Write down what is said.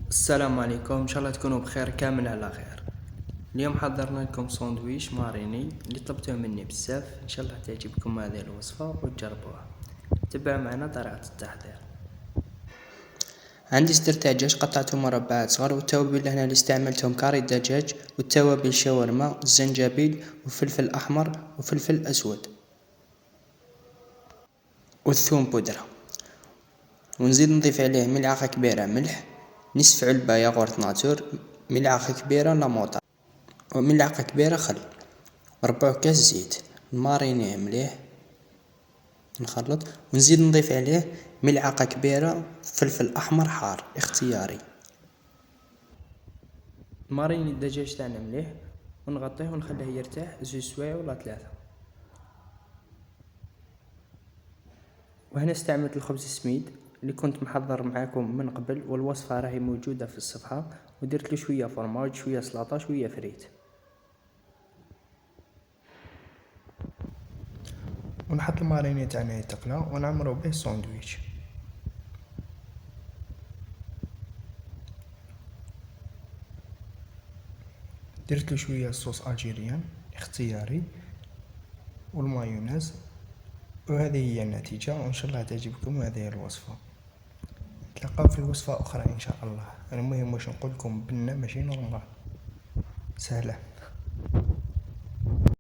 السلام عليكم، ان شاء الله تكونوا بخير كامل على خير. اليوم حضرنا لكم ساندويش ماريني اللي طلبتوه مني بزاف. ان شاء الله تعجبكم هذه الوصفة وتجربوها. تبعوا معنا طريقة التحضير. عندي صدر دجاج قطعته مربعات صغار، والتوابل هنا اللي استعملتهم كاري الدجاج والتوابل شاورما الزنجبيل وفلفل احمر وفلفل اسود والثوم بودرة، ونزيد نضيف عليه ملعقة كبيرة ملح، نصف علبة ياغورت ناتور، ملعقة كبيرة لاموطا وملعقة كبيرة خل، وربع كاس زيت. نمارينيه مليح، نخلط ونزيد نضيف عليه ملعقة كبيرة فلفل احمر حار اختياري. نماريني الدجاج تاعنا مليح ونغطيه ونخليه يرتاح 2 سوايع ولا 3. وهنا استعملت الخبز السميد اللي كنت محضر معاكم من قبل، والوصفة راهي موجودة في الصفحة، ودرت له شوية فرماج شوية سلطة شوية فريت. ونحط الماريني تاعنا يتقلى ونعمرو به الساندويتش. درت له شويه صوص الجيريان اختياري والمايونيز، وهذه هي النتيجة، وان شاء الله تعجبكم هذه الوصفة. نتلاقاو في وصفة اخرى ان شاء الله. المهم واش نقول لكم بنة ماشي نورمال سهلة.